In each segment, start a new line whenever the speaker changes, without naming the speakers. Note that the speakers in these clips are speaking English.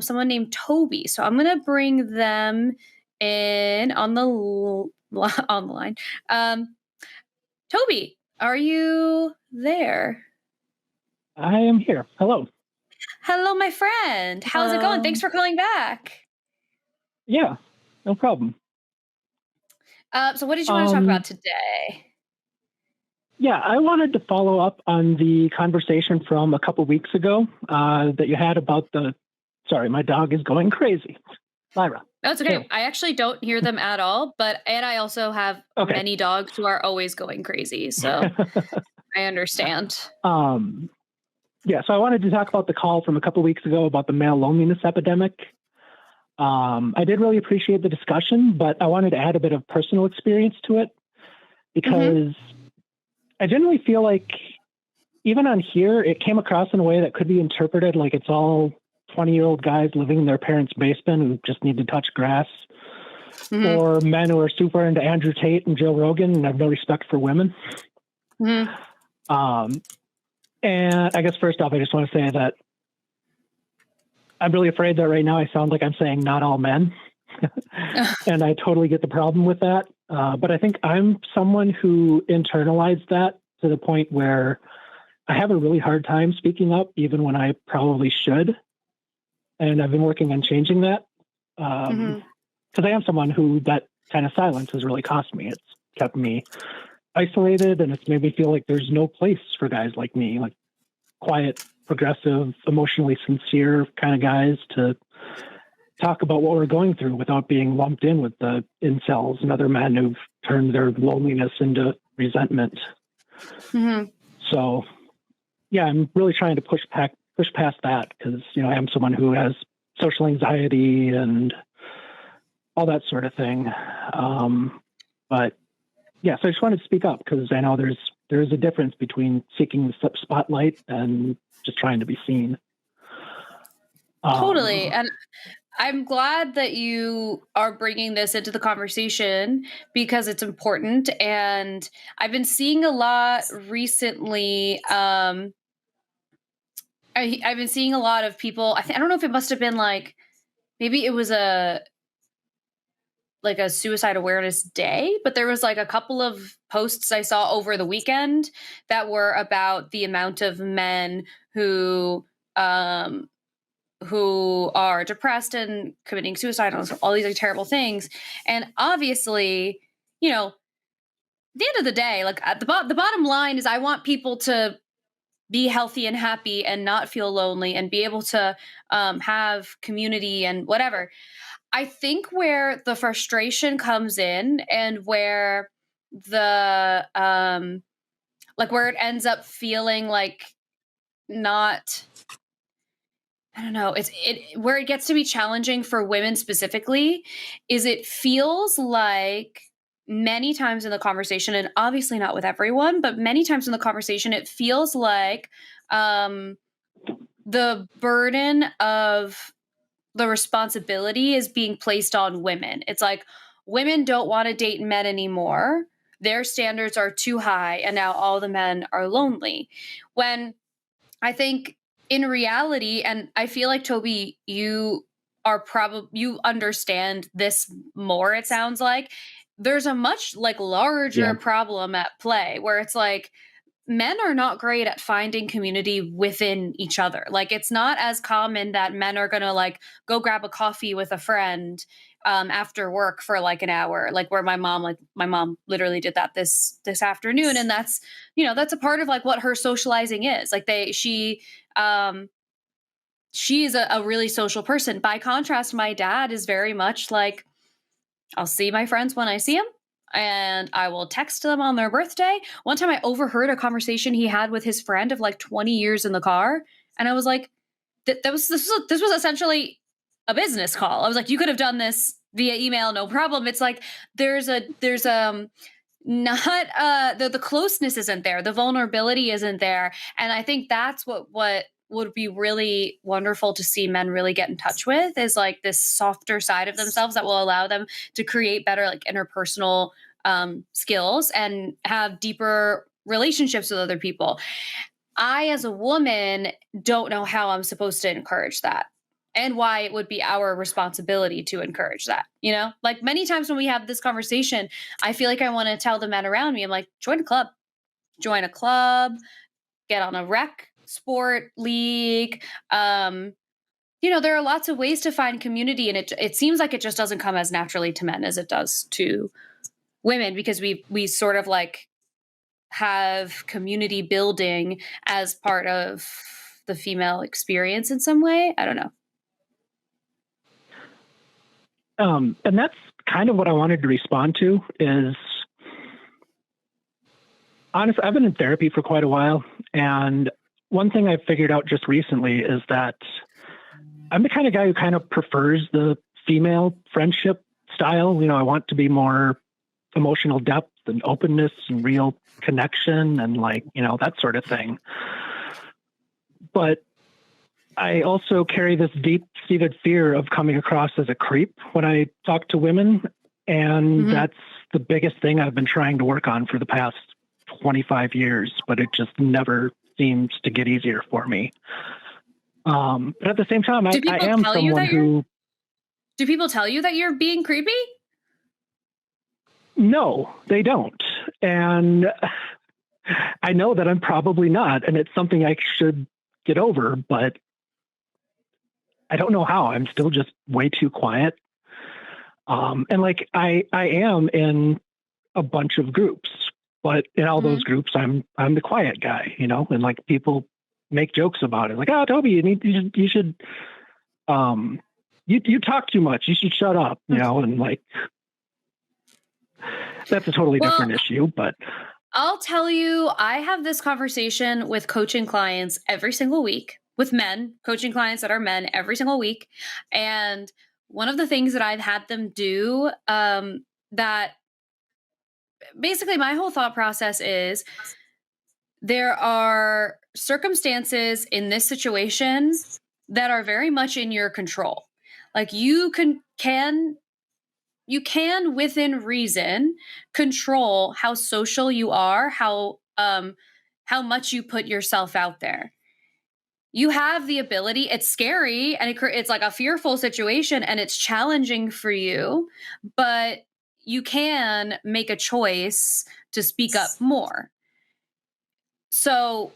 someone named Toby. So I'm gonna bring them in on the on the line. Um, Toby, are you there?
I am here. Hello.
Hello, my friend. How's it going? Thanks
Um,
for calling back.
yeah, no problem.
So what did you want to talk
Um,
about today?
yeah, I wanted to follow up on the conversation from a couple weeks ago that you had about the. Sorry, my dog is going crazy. Lyra,
That's okay.
chill.
I actually don't hear them at all, and I also have
Okay.
many dogs who are always going crazy, so I understand.
um, yeah, so I wanted to talk about the call from a couple weeks ago about the male loneliness epidemic. I did really appreciate the discussion, but I wanted to add a bit of personal experience to it
Mhm.
because I generally feel like even on here, it came across in a way that could be interpreted like it's all 20-year-old guys living in their parents' basement who just need to touch grass,
Mhm.
or men who are super into Andrew Tate and Joe Rogan and have no respect for women.
Mhm.
Um, and I guess first off, I just want to say that I'm really afraid that right now I sound like I'm saying not all men. And I totally get the problem with that. But I think I'm someone who internalized that to the point where I have a really hard time speaking up, even when I probably should. And I've been working on changing that. Because
Mhm.
I am someone who that kind of silence has really cost me. It's kept me isolated, and it's made me feel like there's no place for guys like me, like quiet, progressive, emotionally sincere kind of guys to talk about what we're going through without being lumped in with the incels and other men who've turned their loneliness into resentment.
Mhm.
So yeah, I'm really trying to push past that because I am someone who has social anxiety and all that sort of thing. But yeah, so I just wanted to speak up because I know there's a difference between seeking the spotlight and just trying to be seen.
Totally.
Um,
And I'm glad that you are bringing this into the conversation because it's important. And I've been seeing a lot recently. I've been seeing a lot of people. I don't know if it must have been like maybe it was a suicide awareness day, but there was like a couple of posts I saw over the weekend that were about the amount of men who um who are depressed and committing suicide and all these like terrible things. And obviously, you know, at the end of the day, like at the bottom line is I want people to be healthy and happy and not feel lonely and be able to have community and whatever. I think where the frustration comes in and where the like where it ends up feeling like not I don't know, it where it gets to be challenging for women specifically is it feels like many times in the conversation, and obviously not with everyone, but many times in the conversation, it feels like um, the burden of the responsibility is being placed on women. It's like women don't want to date men anymore. Their standards are too high, and now all the men are lonely. When I think in reality, and I feel like Toby, you are probably you understand this more, it sounds like. There's a much like
yeah,
larger problem at play where it's like men are not great at finding community within each other. Like it's not as common that men are gonna like go grab a coffee with a friend after work for like an hour, like where my mom literally did that this afternoon, and that's that's a part of like what her socializing is. Like um she's a really social person. By contrast, my dad is very much like I'll see my friends when I see them, and I will text them on their birthday. One time I overheard a conversation he had with his friend of like 20 years in the car, and I was like, this was essentially a business call. I was like, you could have done this via email, no problem. It's like there's not the closeness isn't there, the vulnerability isn't there, and I think that's what would be really wonderful to see men really get in touch with is like this softer side of themselves that will allow them to create better like interpersonal skills and have deeper relationships with other people. I as a woman don't know how I'm supposed to encourage that. and why it would be our responsibility to encourage that. Like many times when we have this conversation, I feel like I want to tell the men around me, I'm like, join a club, get on a rec sport league. There are lots of ways to find community, and it seems like it just doesn't come as naturally to men as it does to women, because we sort of like have community building as part of the female experience in some way. I don't know.
And that's kind of what I wanted to respond to is, honestly, I've been in therapy for quite a while. And one thing I've figured out just recently is that I'm the kind of guy who kind of prefers the female friendship style. I want to be more emotional depth and openness and real connection and that sort of thing. But I also carry this deep-seated fear of coming across as a creep when I talk to women. And that's the biggest thing I've been trying to work on for the past 25 years, but it just never seems to get easier for me. But at the same time, I am someone who...
Do people tell you that you're being creepy?
No, they don't. And I know that I'm probably not, and it's something I should get over, but I don't know how. I'm still just way too quiet. And I am in a bunch of groups, but in all those groups, I'm the quiet guy, and people make jokes about it. Like, oh, Toby, you should you talk too much. You should shut up, and that's a totally different issue, but
I'll tell you, I have this conversation with coaching clients every single week, with men, coaching clients that are men every single week. And one of the things that I've had them do, that basically my whole thought process is, there are circumstances in this situation that are very much in your control. Like you can within reason control how social you are, how much you put yourself out there. You have the ability. It's scary and it's like a fearful situation and it's challenging for you, but you can make a choice to speak up more. So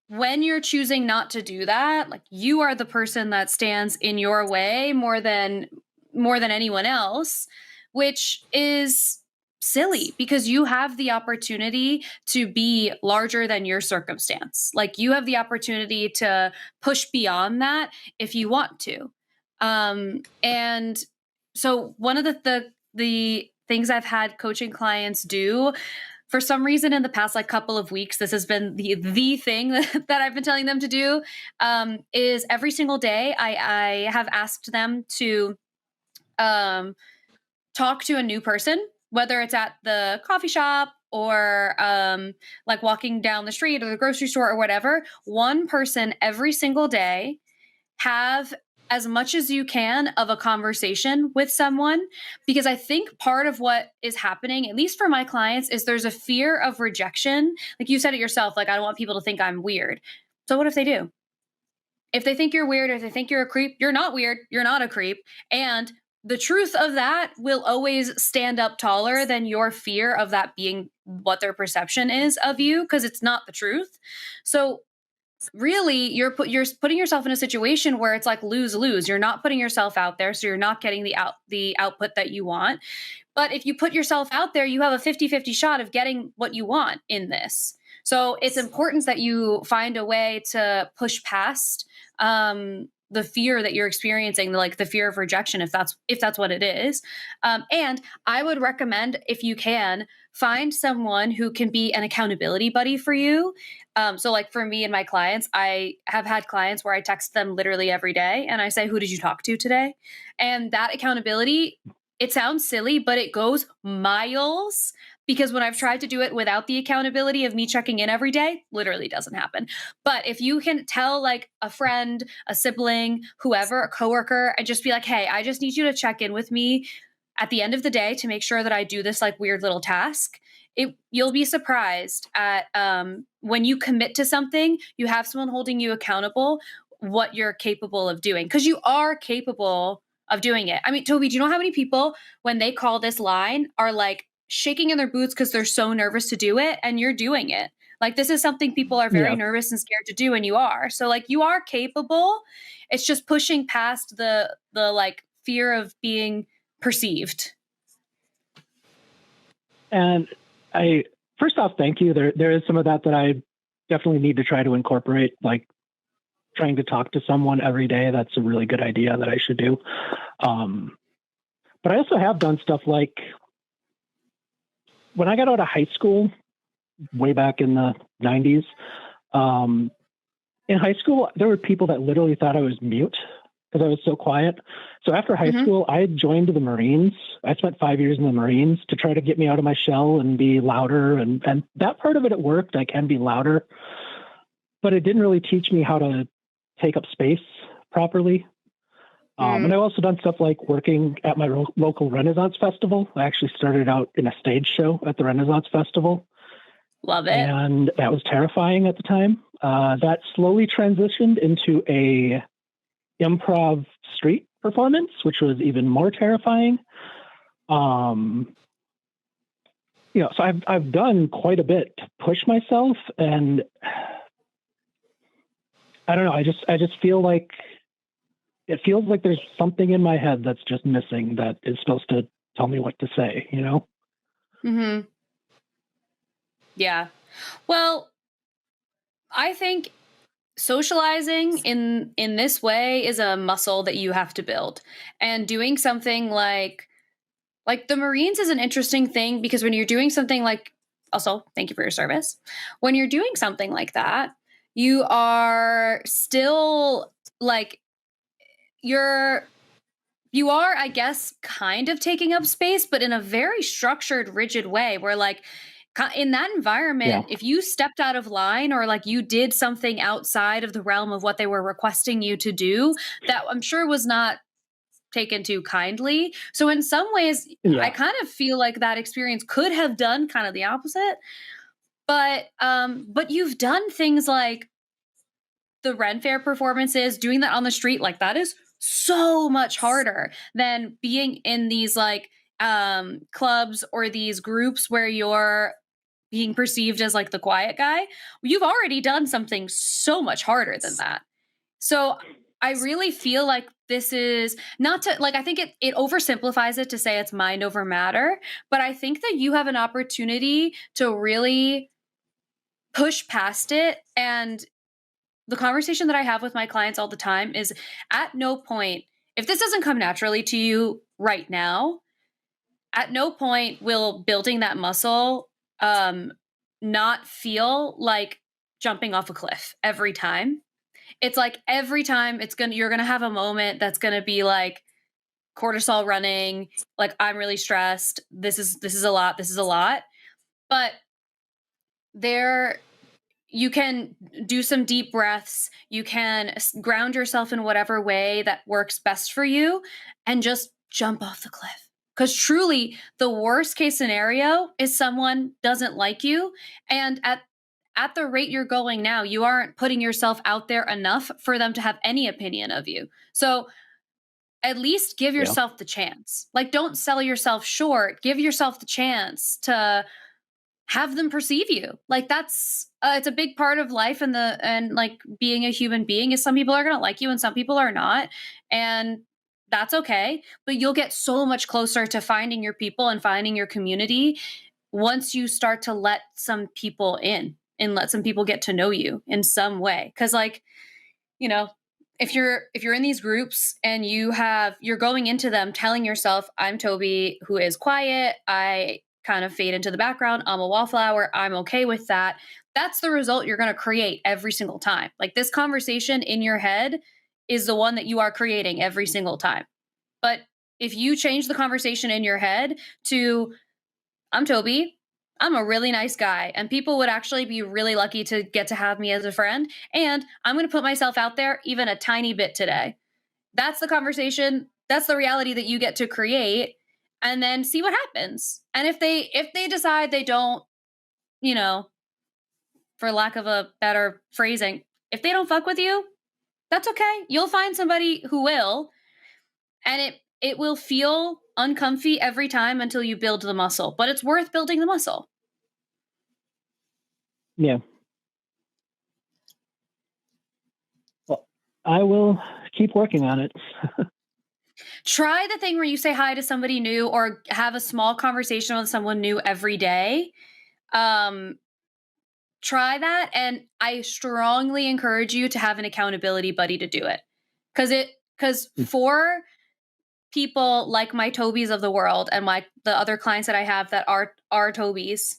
when you're choosing not to do that, you are the person that stands in your way more than anyone else, which is silly because you have the opportunity to be larger than your circumstance. You have the opportunity to push beyond that if you want to. And so one of the things I've had coaching clients do, for some reason in the past couple of weeks, this has been the thing that I've been telling them to do, is every single day I have asked them to talk to a new person, whether it's at the coffee shop or walking down the street or the grocery store or whatever. One person every single day, have as much as you can of a conversation with someone, because I think part of what is happening, at least for my clients, is there's a fear of rejection. Like you said it yourself, I don't want people to think I'm weird. So what if they do? If they think you're weird, if they think you're a creep, you're not weird, you're not a creep. And the truth of that will always stand up taller than your fear of that being what their perception is of you, because it's not the truth. So really, you're putting yourself in a situation where it's lose-lose. You're not putting yourself out there, so you're not getting the output that you want. But if you put yourself out there, you have a 50-50 shot of getting what you want in this. So it's important that you find a way to push past the fear that you're experiencing, the fear of rejection, if that's what it is. And I would recommend, if you can, find someone who can be an accountability buddy for you. So for me and my clients, I have had clients where I text them literally every day and I say, who did you talk to today? And that accountability, it sounds silly, but it goes miles, because when I've tried to do it without the accountability of me checking in every day, literally doesn't happen. But if you can tell a friend, a sibling, whoever, a coworker, and just be like, hey, I just need you to check in with me at the end of the day to make sure that I do this weird little task. You'll be surprised at when you commit to something, you have someone holding you accountable. what you're capable of doing, because you are capable of doing it. I mean, Toby, do you know how many people, when they call this line, are like shaking in their boots because they're so nervous to do it, and you're doing it? Like, this is something people are very
Yeah.
nervous and scared to do, and you are. So like, you are capable. It's just pushing past the like fear of being perceived.
And first off, thank you. There is some of that I definitely need to try to incorporate, like trying to talk to someone every day. That's a really good idea that I should do. But I also have done stuff like when I got out of high school, way back in the 90s, in high school, there were people that literally thought I was mute because I was so quiet. So after high school, I joined the Marines. I spent 5 years in the Marines to try to get me out of my shell and be louder. And that part of it worked. I can be louder, but it didn't really teach me how to take up space properly. And I've also done stuff like working at my local Renaissance Festival. I actually started out in a stage show at the Renaissance Festival.
Love it.
And that was terrifying at the time. That slowly transitioned into a improv street performance, which was even more terrifying. So I've done quite a bit to push myself, and I don't know. I just feel like it feels like there's something in my head that's just missing that is supposed to tell me what to say, you know?
Mm-hmm. Yeah. Well, I think socializing in this way is a muscle that you have to build. And doing something like the Marines is an interesting thing, because when you're doing something like, also, thank you for your service. When you're doing something like that, you are still like, you are, I guess, kind of taking up space, but in a very structured, rigid way, where like in that environment, if you stepped out of line, or like you did something outside of the realm of what they were requesting you to do, that I'm sure was not taken too kindly. So in some ways, I kind of feel like that experience could have done kind of the opposite. But you've done things like the Ren Fair performances, doing that on the street, like that is so much harder than being in these like clubs or these groups where you're being perceived as like the quiet guy. You've already done something so much harder than that. So I really feel like this is not to like, I think it oversimplifies it to say it's mind over matter, but I think that you have an opportunity to really push past it. And the conversation that I have with my clients all the time is, at no point, if this doesn't come naturally to you right now, at no point will building that muscle not feel like jumping off a cliff every time. It's like every time you're gonna have a moment that's gonna be like cortisol running, like I'm really stressed. This is a lot. This is a lot. But you can do some deep breaths. You can ground yourself in whatever way that works best for you, and just jump off the cliff. Because truly, the worst case scenario is someone doesn't like you. And at the rate you're going now, you aren't putting yourself out there enough for them to have any opinion of you. So at least give yourself the chance. Like, don't sell yourself short. Give yourself the chance to have them perceive you. Like, that's it's a big part of life, and like being a human being, is some people are going to like you and some people are not, and that's okay. But you'll get so much closer to finding your people and finding your community once you start to let some people in and let some people get to know you in some way. Because like, you know, if you're in these groups and you're going into them telling yourself, I'm Toby, who is quiet, I kind of fade into the background, I'm a wallflower, I'm okay with that. That's the result you're going to create every single time. Like, this conversation in your head is the one that you are creating every single time. But if you change the conversation in your head to, I'm Toby, I'm a really nice guy, and people would actually be really lucky to get to have me as a friend, and I'm going to put myself out there even a tiny bit today. That's the conversation. That's the reality that you get to create, and then see what happens. And if they decide they don't, for lack of a better phrasing, if they don't fuck with you, That's okay. You'll find somebody who will, and it will feel uncomfy every time until you build the muscle, but it's worth building the muscle.
Yeah. Well, I will keep working on it.
Try the thing where you say hi to somebody new or have a small conversation with someone new every day. Try that, and I strongly encourage you to have an accountability buddy to do it. Because for people like my Tobys of the world and the other clients that I have that are Tobys,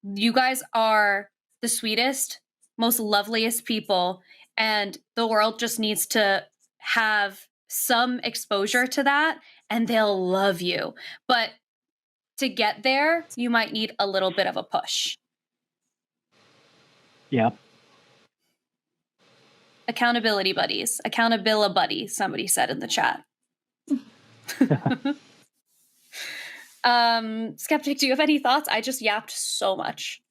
you guys are the sweetest, most loveliest people, and the world just needs to have some exposure to that, and they'll love you. But to get there, you might need a little bit of a push.
Yeah.
Accountability buddies. Accountability buddy, somebody said in the chat. Skeptic, do you have any thoughts? I just yapped so much.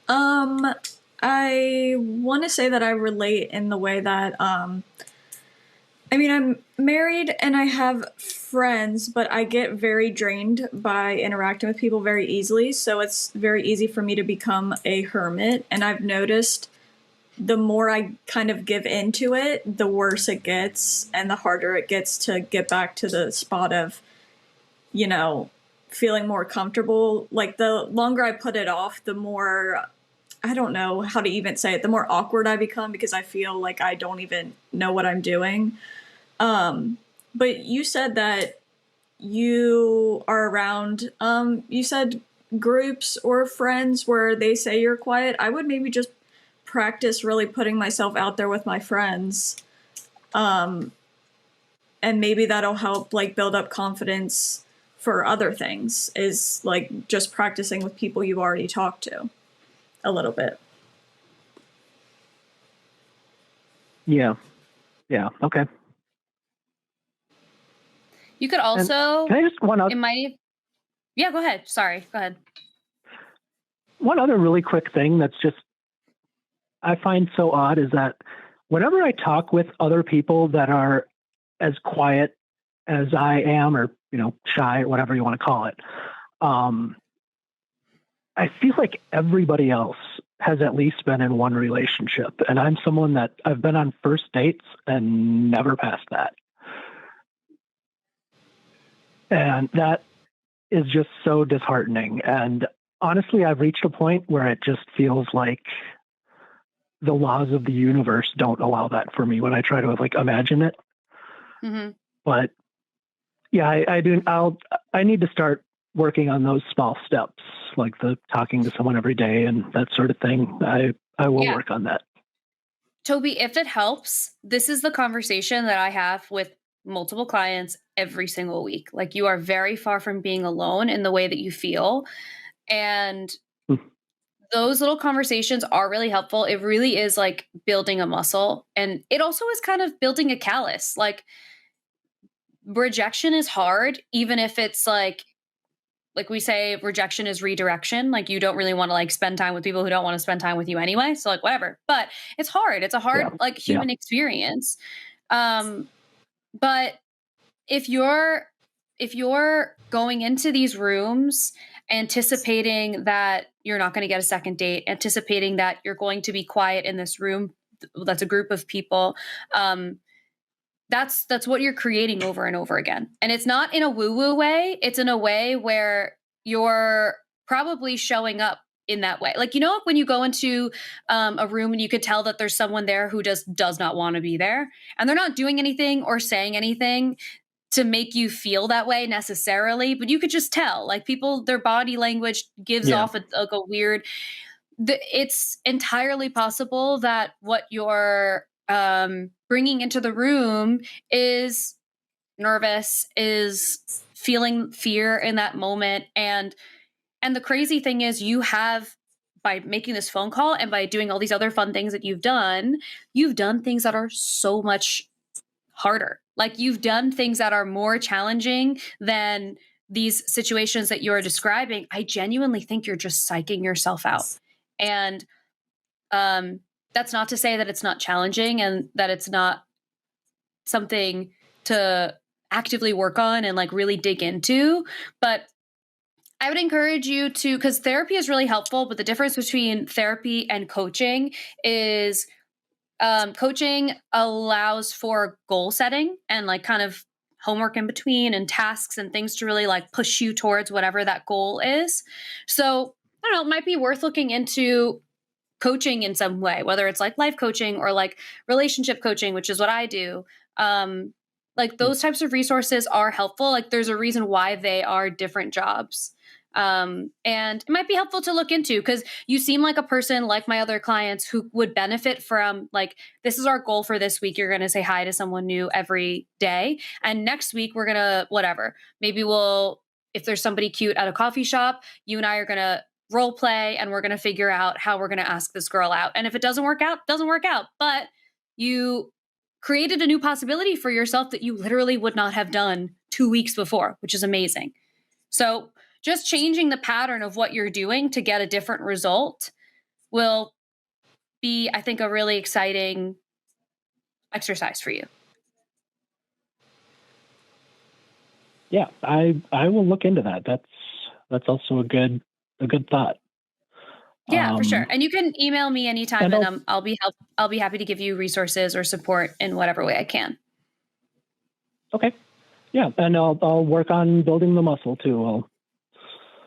I want to say that I relate in the way that, I mean, I'm married and I have friends, but I get very drained by interacting with people very easily. So it's very easy for me to become a hermit. And I've noticed the more I kind of give into it, the worse it gets and the harder it gets to get back to the spot of, you know, feeling more comfortable. Like the longer I put it off, the more, I don't know how to even say it, the more awkward I become because I feel like I don't even know what I'm doing. But you said that you are around, you said groups or friends where they say you're quiet. I would maybe just practice really putting myself out there with my friends. And maybe that'll help like build up confidence for other things, is like just practicing with people you've already talked to a little bit.
Yeah. Yeah. Okay.
You could also.
Can I just one other?
Yeah, go ahead. Sorry, go ahead.
One other really quick thing that's just I find so odd is that whenever I talk with other people that are as quiet as I am, or shy, or whatever you want to call it, I feel like everybody else has at least been in one relationship, and I'm someone that I've been on first dates and never passed that. And that is just so disheartening. And honestly, I've reached a point where it just feels like the laws of the universe don't allow that for me when I try to like imagine it.
Mm-hmm.
But yeah, I do. I need to start working on those small steps, like the talking to someone every day and that sort of thing. I will work on that.
Toby, if it helps, this is the conversation that I have with multiple clients every single week. Like, you are very far from being alone in the way that you feel. And those little conversations are really helpful. It really is like building a muscle. And it also is kind of building a callus. Like, rejection is hard, even if it's like we say, rejection is redirection. Like, you don't really want to like spend time with people who don't want to spend time with you anyway. So like, whatever, but it's hard. It's a hard, like, human experience. But if you're going into these rooms anticipating that you're not going to get a second date, anticipating that you're going to be quiet in this room that's a group of people, that's what you're creating over and over again. And it's not in a woo-woo way. It's in a way where you're probably showing up in that way. Like, when you go into a room and you could tell that there's someone there who just does not want to be there, and they're not doing anything or saying anything to make you feel that way necessarily, but you could just tell, like, people, their body language gives off a weird, it's entirely possible that what you're bringing into the room is nervous, is feeling fear in that moment. And the crazy thing is, you have, by making this phone call and by doing all these other fun things that you've done things that are so much harder. Like, you've done things that are more challenging than these situations that you're describing. I genuinely think you're just psyching yourself out. And that's not to say that it's not challenging and that it's not something to actively work on and like really dig into. But I would encourage you to, because therapy is really helpful, but the difference between therapy and coaching is coaching allows for goal setting and like kind of homework in between and tasks and things to really like push you towards whatever that goal is. So I don't know, it might be worth looking into coaching in some way, whether it's like life coaching or like relationship coaching, which is what I do. Like those types of resources are helpful. Like there's a reason why they are different jobs. And it might be helpful to look into because you seem like a person like my other clients who would benefit from like, this is our goal for this week. You're going to say hi to someone new every day. And next week we're going to, whatever, maybe if there's somebody cute at a coffee shop, you and I are going to role play and we're going to figure out how we're going to ask this girl out. And if it doesn't work out, doesn't work out. But you created a new possibility for yourself that you literally would not have done 2 weeks before, which is amazing. So just changing the pattern of what you're doing to get a different result will be, I think, a really exciting exercise for you.
Yeah, I will look into that. That's also a good thought.
Yeah, for sure. And you can email me anytime, and I'll be happy to give you resources or support in whatever way I can.
Okay. Yeah, and I'll work on building the muscle too.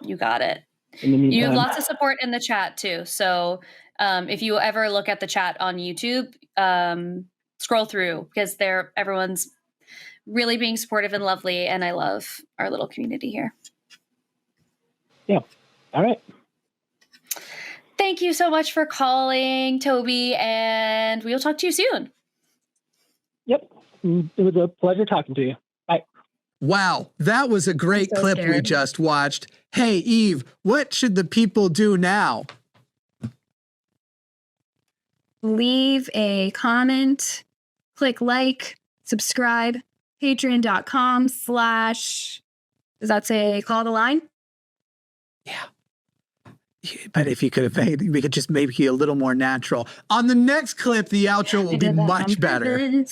You got it. You have lots of support in the chat too. So if you ever look at the chat on YouTube, scroll through because everyone's really being supportive and lovely, and I love our little community here.
Yeah. All right.
Thank you so much for calling, Toby, and we'll talk to you soon.
Yep. It was a pleasure talking to you. Bye.
Wow, that was a great clip we just watched. Hey, Eve, what should the people do now?
Leave a comment, click like, subscribe, patreon.com/ does that say call the line?
Yeah. But if you could have made, we could just make it a little more natural. On the next clip, the outro will be much better.